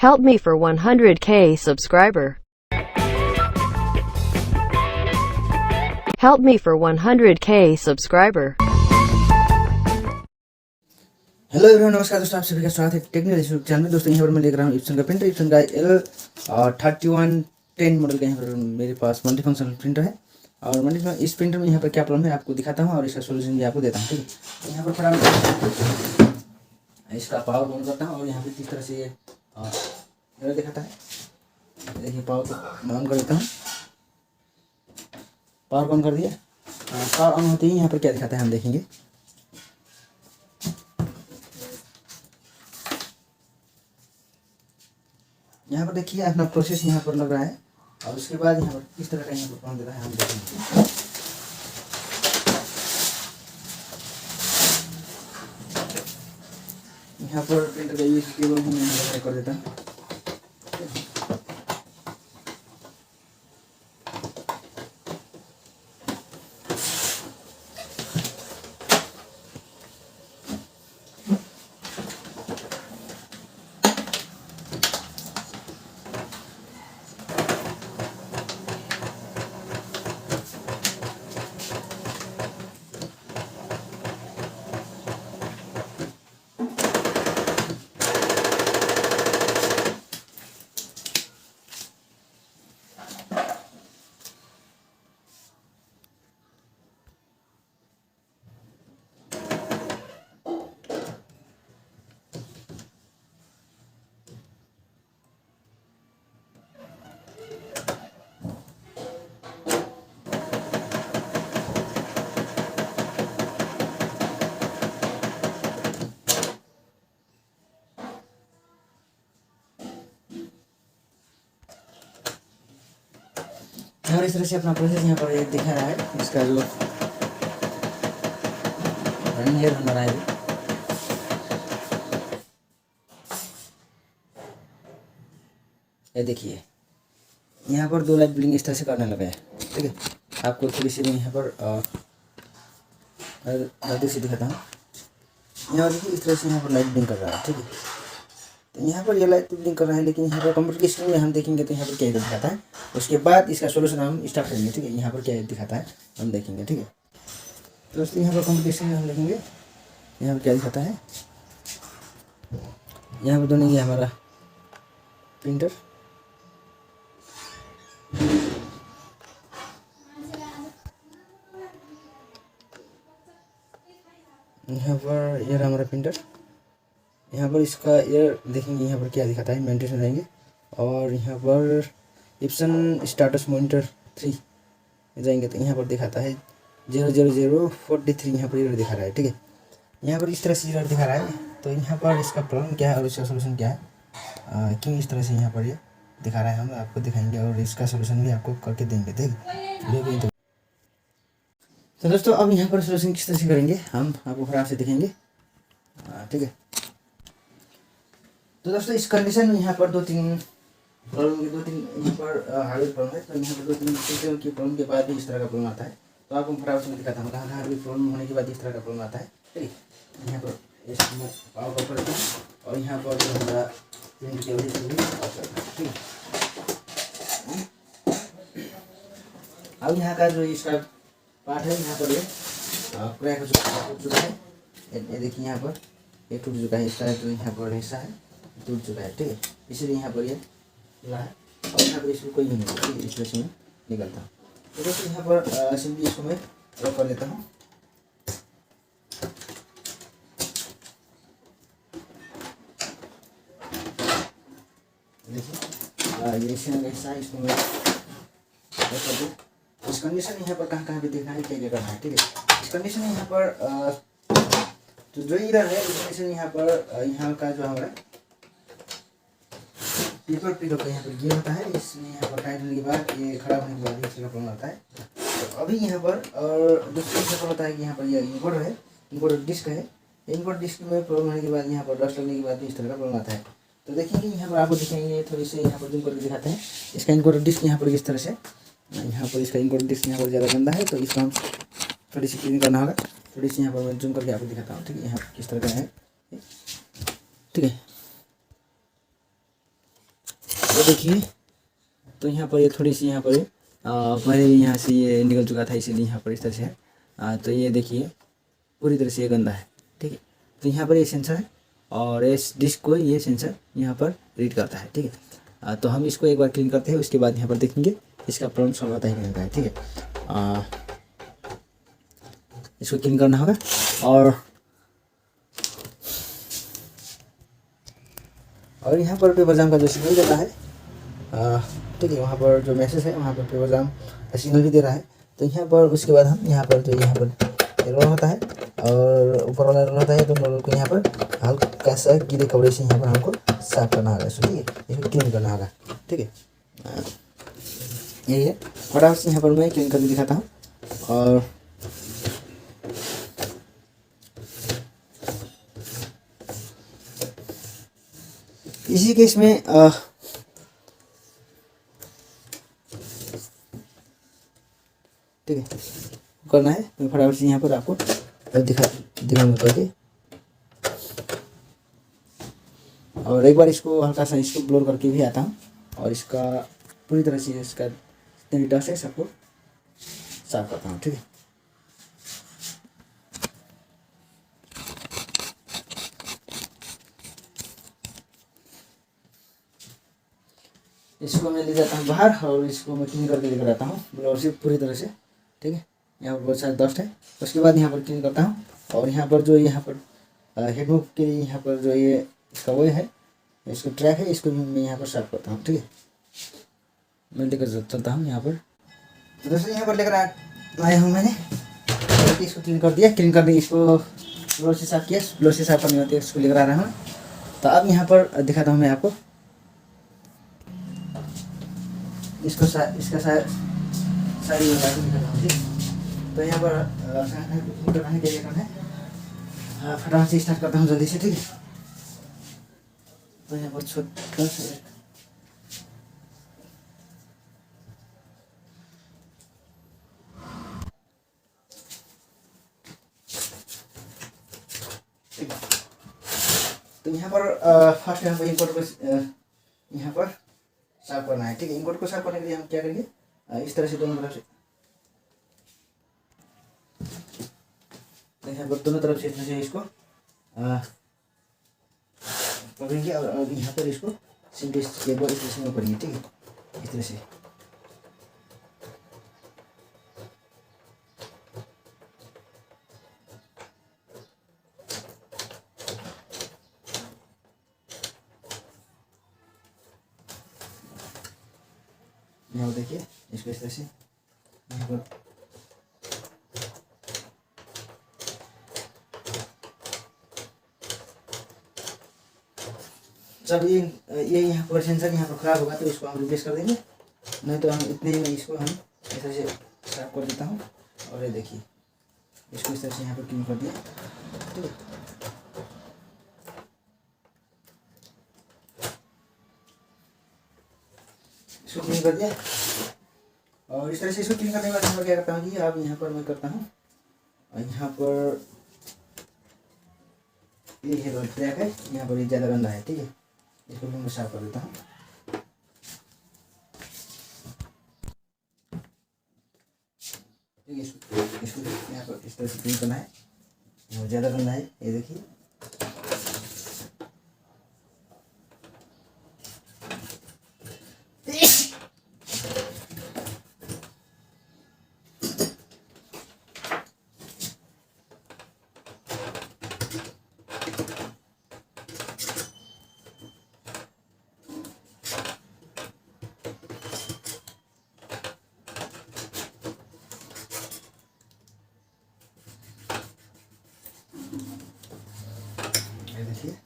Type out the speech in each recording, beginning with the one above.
Help me for 100K subscriber. Help me for 100K subscriber. Hello everyone, नमस्कार दोस्तों, आप सभी का स्वागत है टेक्निकल यूट्यूब चैनल में। दोस्तों यहाँ पर मैं लेकर आया हूँ इप्सन का प्रिंटर। इप्सन का L3110 मॉडल का यहाँ पर मेरे पास मल्टी फंक्शनल प्रिंटर है। और मल्टी इस प्रिंटर में यहाँ पर क्या प्रॉब्लम है आपको दिखाता हूँ और इसका सोल्यूशन भी आपको देता हूँ। ठीक है, तो यहाँ पर फटाफट इसका पावर ऑन करता हूँ और यहाँ पर किस तरह से ये दिखाता है। देखिए, पावर को ऑन कर देता हूँ। पावर ऑन कर दिया। पावर ऑन होते ही यहाँ पर क्या दिखाता है हम देखेंगे। यहाँ पर देखिए अपना प्रोसेस यहाँ पर लग रहा है और उसके बाद यहाँ पर किस तरह का यहाँ पर काम देता है हम देखेंगे। यहाँ पर प्रिंटर का यूज केबल भी मैं कर देता हूँ। और इस तरह से अपना प्रोसेस यहाँ पर दिखा रहा है। इसका जो रनिंग है हमारा है, ये देखिए यहाँ पर 2 लाइट ब्लिंक इस तरह से करने लगा है। ठीक है, आपको थोड़ी सी यहाँ पर जल्दी से दिखाता हूँ। यहाँ देखिए इस तरह से यहाँ पर लाइट ब्लिंक कर रहा है। ठीक है, तो यहाँ पर ये लाइट ब्लिंक कर रहा है, लेकिन यहाँ पर कंप्यूटर की स्क्रीन में हम देखेंगे तो यहाँ पर क्या दिखाता है। उसके बाद इसका सोल्यूशन हम स्टार्ट करेंगे। ठीक है, यहाँ पर क्या दिखाता है हम देखेंगे। ठीक है, तो दोस्तों यहाँ पर कंप्यूटर की स्क्रीन में हम देखेंगे यहाँ पर क्या दिखाता है। यहाँ पर दोनों ये हमारा प्रिंटर, यहाँ पर ये हमारा प्रिंटर। यहाँ पर इसका एयर देखेंगे यहाँ पर क्या दिखाता है, मेंटेन रहेंगे। और यहाँ पर इप्सन स्टाटस मॉनिटर 3 जाएंगे तो यहाँ पर दिखाता है 00043 यहाँ पर एरर दिखा रहा है। ठीक है, यहाँ पर इस तरह से एरर दिखा रहा है। तो यहाँ पर इसका प्रॉब्लम क्या है और इसका सोल्यूशन क्या है, क्यों इस तरह से यहाँ पर ये दिखा रहा है, हम आपको दिखाएंगे और इसका सोल्यूशन भी आपको करके देंगे। ठीक है, तो दोस्तों अब यहाँ पर सोल्यूशन किस तरह से करेंगे हम आपको फटाफट से दिखेंगे। ठीक है, तो दोस्तों इस कंडीशन में यहाँ पर 2-3 प्रॉब्लम यहाँ पर हार्डवेयर प्रॉब्लम है। तो यहाँ पर 2-3 चीज़ों की प्रॉब्लम के बाद भी इस तरह का प्रॉब्लम आता है। तो आपको फटाफट से दिखाता हूँ कहाँ हार्डवेयर प्रॉब्लम होने के बाद इस तरह का प्रॉब्लम आता है। ठीक है, यहाँ पर इसमें पावर ऑफ करते हैं और यहाँ पर जो हमारा प्रिंट केबल भी ऑफ करते हैं। ठीक है, अब यहाँ का जो इसका पार्ट है यहाँ पर ये क्रैक हो चुका है। ये देखिए यहाँ पर ये टूट चुका है। इसका जो यहाँ पर हिस्सा है टूट चुका है। ठीक है, इसलिए यहाँ पर ये ला है और यहाँ पर इसमें कोई भी नहीं है, इस तरह से मैं निकलता हूँ। तो दोस्तों यहाँ पर सिंपली इसको मैं रख कर लेता हूँ। देखिए ये हिस्सा है, इसको मैं रख कर दूँ। इस कंडीशन यहाँ पर कहाँ पे देखना है, क्या क्या करना है। ठीक है, इस कंडीशन यहाँ पर जो एरर है इस कंडीशन यहाँ पर यहाँ का जो हमारा पेपर पिकअप का यहाँ पर गियर होता है। इसमें यहाँ पर टाइट होने के बाद ये खराब होने के बाद इस तरह प्रॉब्लम आता है। तो अभी यहाँ पर और दूसरी प्रॉब्लम होता है कि यहाँ पर ये इन्वर्टर है, इन्वर्टर डिस्क है। इन्वर्टर डिस्क में प्रॉब्लम होने के बाद यहाँ पर डस्ट लगने के बाद इस तरह का प्रॉब्लम आता है। तो देखेंगे यहाँ पर आपको दिखाएंगे, थोड़ी से यहाँ पर जूम करके दिखाते हैं। इसका इन्वर्टर डिस्क यहाँ पर इस तरह से, यहाँ पर इसका इन्वर्टर डिस्क यहाँ पर ज़्यादा गंदा है, तो इसको हम थोड़ी सी क्लीन करना होगा। थोड़ी सी यहाँ पर मैं जूम करके आपको दिखाता हूँ। ठीक है, यहाँ किस तरह का है। ठीक है, ये देखिए, तो यहाँ पर ये थोड़ी सी यहाँ पर पहले यहाँ से ये निकल चुका था, इसीलिए यहाँ पर इस तरह से है। तो ये देखिए पूरी तरह से ये गंदा है, ठीक है। तो यहाँ पर ये सेंसर है और इस डिस्क को ये सेंसर यहाँ पर रीड करता है, ठीक है। तो हम इसको एक बार क्लीन करते हैं, उसके बाद यहाँ पर देखेंगे इसका प्रॉब्लम सॉल्व होता ही नहीं होता है, ठीक है। इसको क्लीन करना होगा और यहाँ पर पेपर जाम का जो सिग्नल देता है, ठीक है, वहाँ पर जो मैसेज है वहाँ पर पेपर जाम का सिग्नल भी दे रहा है। तो यहाँ पर उसके बाद हम यहाँ पर जो यहाँ पर रोल होता है और ऊपर वाला रोल होता है, तो रोल को यहाँ पर हल्का सा गीले कपड़े से यहाँ पर हमको साफ करना होगा, ठीक है, इसको क्लीन करना होगा, ठीक है। यही है, फटाफट से यहाँ पर मैं क्लीन करके दिखाता हूँ। और इसी केस में ठीक है करना है, मैं फटाफट से यहाँ पर आपको दिखाऊंगा करके। और एक बार इसको हल्का सा इसको ब्लोर करके भी आता हूँ और इसका पूरी तरह से इसका जितने भी डस्ट है सबको साफ करता हूँ, ठीक है। इसको मैं ले जाता हूँ बाहर और इसको मैं क्लीन करके लेकर आता हूँ ब्लोर से पूरी तरह से, ठीक है। यहाँ पर बहुत सारा डस्ट है, उसके बाद यहाँ पर क्लीन करता हूँ। और यहाँ पर जो यहाँ पर हेडमूव के लिए यहाँ पर जो ये इसका वो है, इसका ट्रैक है, इसको भी मैं यहाँ पर साफ करता हूँ, ठीक है। मैं लेकर चलता हूँ यहाँ पर। तो दोस्तों यहाँ पर लेकर आया हूँ मैंने, इसको क्लीन कर दिया, क्लीन करके इसको ब्लोर से साफ किया, ब्लोर से साफ करने के बाद इसको लेकर आ रहा हूँ। तो अब यहाँ पर दिखाता हूँ मैं आपको इसको इसका सारी लगा के दिखाता हूँ, ठीक। तो यहाँ पर करने के लिए करना है, फटाफट से स्टार्ट करता हूँ जल्दी से, ठीक है। तो यहाँ पर छोटा सा तो यहाँ पर फर्स्ट हमको इंकोट को यहाँ पर साफ करना है, ठीक है। इंकोट को साफ करने के लिए हम क्या करेंगे, इस तरह से दोनों तरफ से, तो यहाँ पर दोनों तरफ से इस तरह से इसको पकड़ेंगे और यहाँ पर इसको सिंपली केबल इस तरह से पकड़ेंगे, ठीक है, इस तरह से। यहाँ देखिए इसको इस तरह से यहाँ पर जब ये यहाँ पर सेंसर यहाँ पर खराब होगा तो इसको हम रिप्लेस कर देंगे, नहीं तो हम इतने ही में इसको हम इस तरह से साफ कर देता हूँ। और ये देखिए इसको इस तरह से यहाँ पर क्लीन कर दिया, ठीक है। इसको क्लीन कर दिया और इस तरह से इसको क्लीन करने के बाद यहाँ पर क्या करता हूँ कि अब यहाँ पर मैं करता हूँ, यहाँ पर ये है रोड ट्रैक है, यहाँ पर ये ज़्यादा गंदा है, ठीक है। इसको भी मैं साफ कर देता हूँ। ठीक है, इसको यहाँ पर इस तरह से क्लीन करना है, यहाँ ज़्यादा गंदा है, ये देखिए। ये देखिए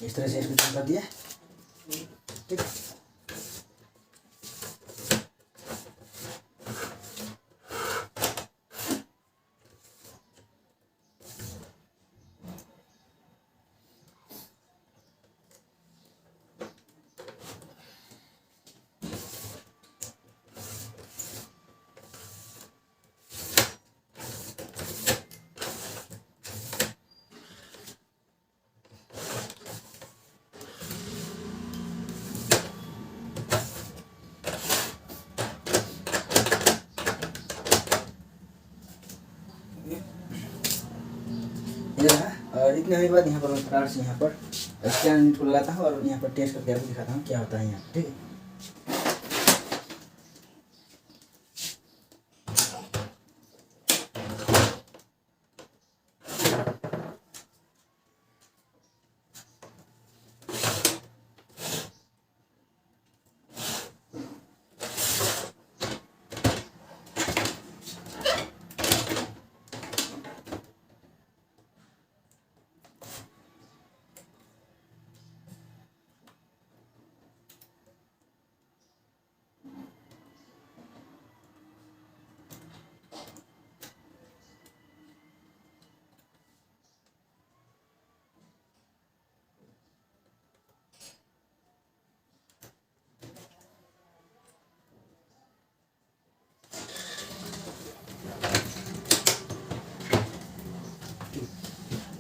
इस तरह से इसको क्लीन कर दिया, ठीक। ये रहा। और इतने होने के बाद यहाँ पर मैं फटाफट से यहाँ पर स्कैन को लगाता हूँ और यहाँ पर टेस्ट करके आपको दिखाता हूँ क्या होता है यहाँ, ठीक है।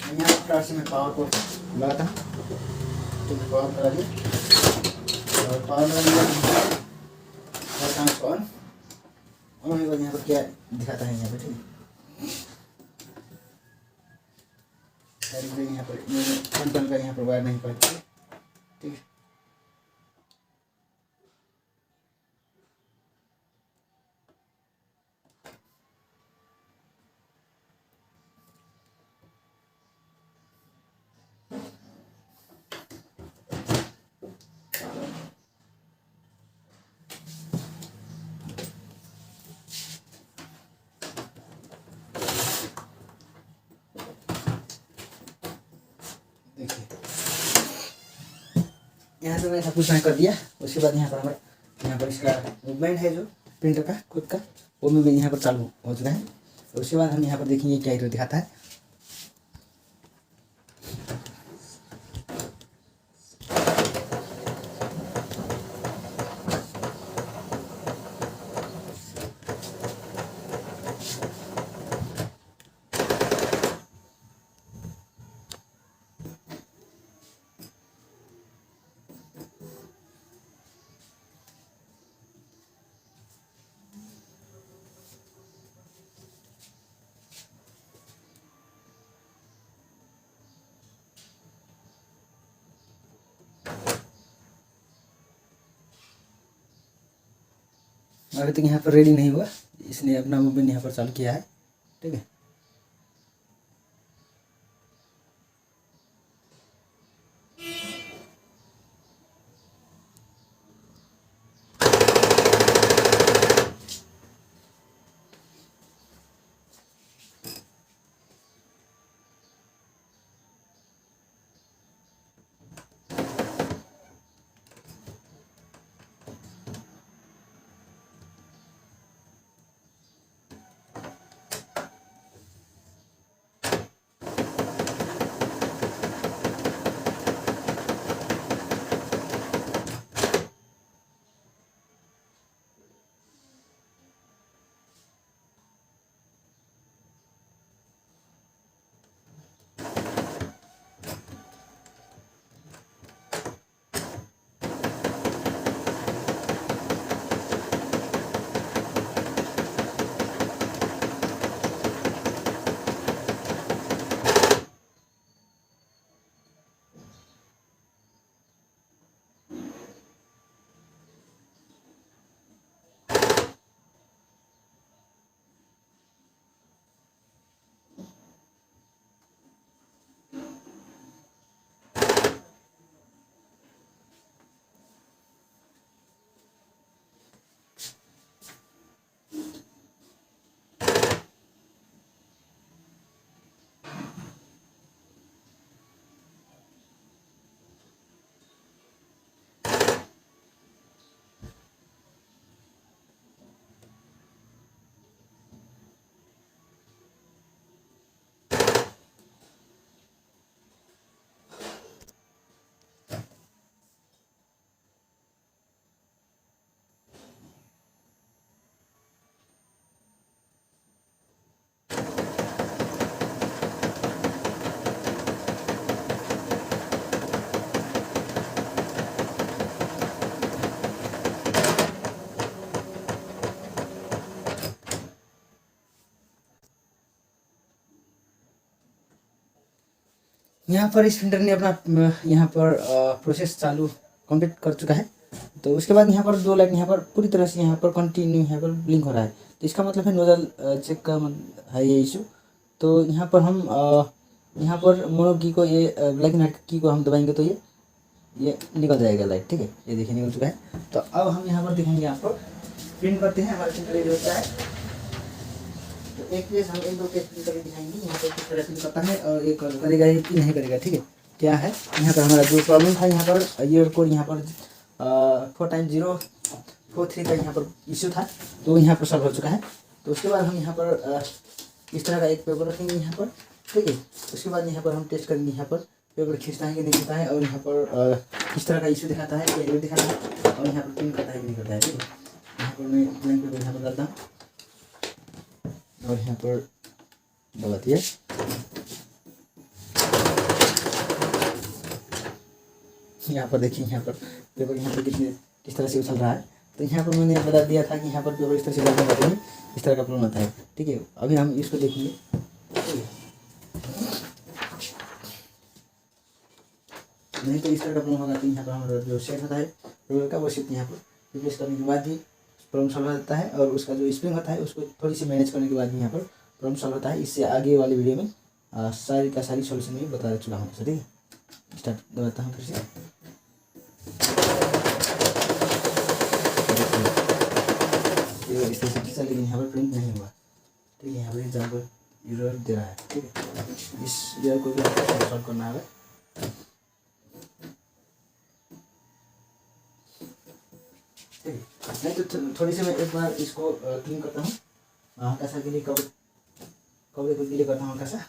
यहाँ पर से मैं पावर को लगाता हूँ, ठीक है। पावर लगा दिया और पावर लगा दिया करता हूँ इसको ऑन होने के बाद यहाँ पर क्या दिखाता है यहाँ पर, ठीक है। यहाँ पर फ्रंट का यहाँ पर वायर नहीं पड़ती, ठीक है। देखिए यहाँ से मैंने सब कुछ कर दिया। उसके बाद यहाँ पर हमारा यहाँ पर इसका मूवमेंट है जो प्रिंटर का खुद का, वो भी यहाँ पर चालू हो चुका है। उसके बाद हम यहाँ पर देखेंगे क्या एरर दिखाता है। अभी तक यहाँ पर रेडी नहीं हुआ, इसने अपना मूवमेंट यहाँ पर चालू किया है, ठीक है। यहाँ पर इस प्रिंटर ने अपना यहाँ पर प्रोसेस चालू कंप्लीट कर चुका है। तो उसके बाद यहाँ पर 2 लाइन यहाँ पर पूरी तरह से यहाँ पर कंटिन्यू यहाँ पर ब्लिंक हो रहा है। तो इसका मतलब है नोजल चेक का है ये इशू। तो यहाँ पर हम यहाँ पर मोनो की को ये ब्लैक एंड व्हाइट की को हम दबाएंगे तो ये निकल जाएगा लाइट, ठीक है। ये देखिए निकल चुका है। तो अब हम यहाँ पर दिखाएंगे आपको, प्रिंट करते हैं हमारे प्रिंटर रेडी होता है। तो एक पेज हम 1-2 पेज प्रिंट करके दिखाएंगे यहाँ पर किस तरह प्रिंट करता है और ये करेगा कि नहीं करेगा, ठीक है। क्या है यहाँ पर हमारा जो प्रॉब्लम था, यहाँ पर ईयर कोड यहाँ पर 4x043 का यहाँ पर इशू था, तो यहाँ पर सॉल्व हो चुका है। तो उसके बाद हम यहाँ पर इस तरह का एक पेपर रखेंगे यहाँ पर, ठीक है। उसके बाद यहाँ पर हम टेस्ट करेंगे, यहाँ पर पेपर खींचता है कि नहीं खींचता है और यहाँ पर किस तरह का इशू दिखाता है, एरर दिखाता है और यहाँ पर प्रिंट करता है कि नहीं करता है, ठीक है। यहाँ पर मैं ब्लैंक पेपर यहाँ पर डालता हूँ और यहाँ पर दबाती है। यहाँ पर देखिए यहाँ पर पेपर यहाँ पर किस तरह से उछल रहा है। तो यहाँ पर मैंने बता दिया था कि यहाँ पर पेपर इस तरह से डालने वाले हैं, इस तरह का प्रॉब्लम आता है, ठीक है। अभी हम इसको देखेंगे, नहीं तो इस तरह का प्रॉब्लम होगा। तो यहाँ पर हमारा जो सेट होता है रोलर का, वो सेट यहाँ पर रिप्लेस करने के बाद ही प्रॉब्लम सॉल्व हो जाता है। और उसका जो स्प्रिंग होता है उसको थोड़ी सी मैनेज करने के बाद भी यहाँ पर प्रॉब्लम सॉल्व होता है। इससे आगे वाली वीडियो में सारी का सारी सॉल्यूशन में बता चुका हूँ, ठीक है। स्टार्ट दबाता हूँ फिर से। इस तरह से लेकिन यहाँ पर प्रिंट नहीं हुआ, ठीक है। यहाँ पर एग्जाम्पल एरर दे रहा है, ठीक है। इस एरर को भी आपको सॉल्व करना है, ठीक है। नहीं तो थोड़ी सी मैं एक बार इसको क्लीन करता हूँ हल्का सा के लिए, कवरे को क्लीन करता हूँ हल्का सा।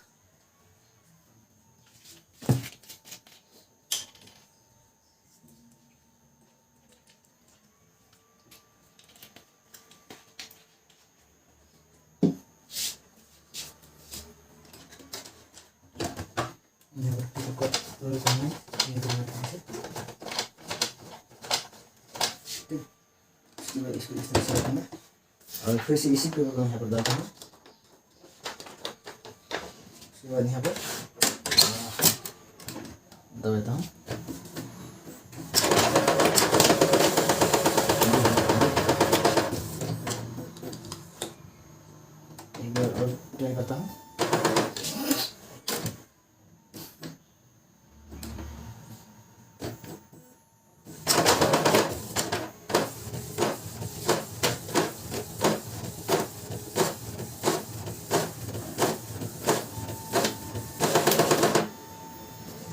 इसको इस तरह से रखूँगा और फिर से इसी पेपर को यहाँ पर डालता हूँ। उसके बाद यहाँ पर दबाता हूँ। एक बार और ट्राई करता हूँ।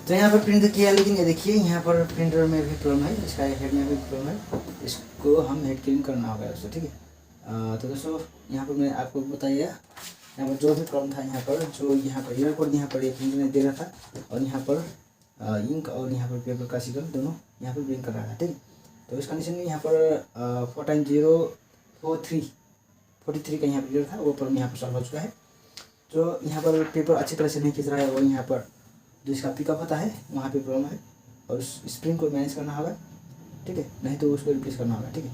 तो यहाँ पर प्रिंट किया, लेकिन ये देखिए यहाँ पर प्रिंटर में भी प्रॉब्लम है, इसका हेड में भी प्रॉब्लम है। इसको हम हेड क्लीन करना होगा उसको, ठीक है। तो दोस्तों यहाँ पर मैं आपको बताइए, यहाँ पर जो भी प्रॉब्लम था, यहाँ पर जो यहाँ पर एरर कोड यहाँ पर ये प्रिंटर ने दे रहा था और यहाँ पर इंक और यहाँ पर पेपर का सिग्नल दोनों यहाँ पर ब्लिंक कर रहा था, ठीक है। तो इस कंडीशन में यहाँ पर 4x043 का यहाँ पर एरर था, वो प्रॉब्लम यहाँ पर सॉल्व हो चुका है। जो यहाँ पर पेपर अच्छी तरह से नहीं खींच रहा है, वो यहाँ पर जो इसका पिकअप होता है वहाँ पे प्रॉब्लम है और उस स्प्रिंग को मैनेज करना होगा, ठीक है। नहीं तो उसको रिप्लेस करना होगा, ठीक है।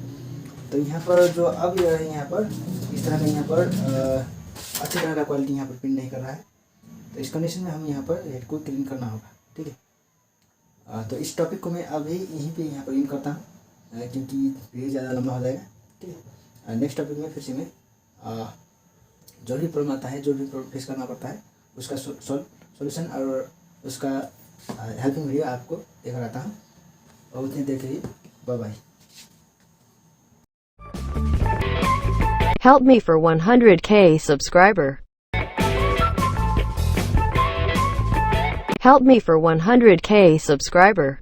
तो यहाँ पर जो अब ये है, यहाँ पर इस तरह का यहाँ पर अच्छी तरह का क्वालिटी यहाँ पर प्रिंट नहीं कर रहा है। तो इस कंडीशन में हम यहाँ पर हेड को क्लीन करना होगा, ठीक है। तो इस टॉपिक को मैं अभी यहीं पे यहाँ पर इन करता हूँ, क्योंकि वीडियो ज़्यादा लंबा हो जाएगा, ठीक है। नेक्स्ट टॉपिक में फिर से मैं जो भी प्रॉब्लम आता है, जो भी प्रॉब्लम फेस करना पड़ता है, उसका सॉल्यूशन और उसका हेल्पिंग वीडियो आपको देख रहा हूँ। और उतनी देर के लिए bye bye. Help me for 100K subscriber. Help me for 100K subscriber.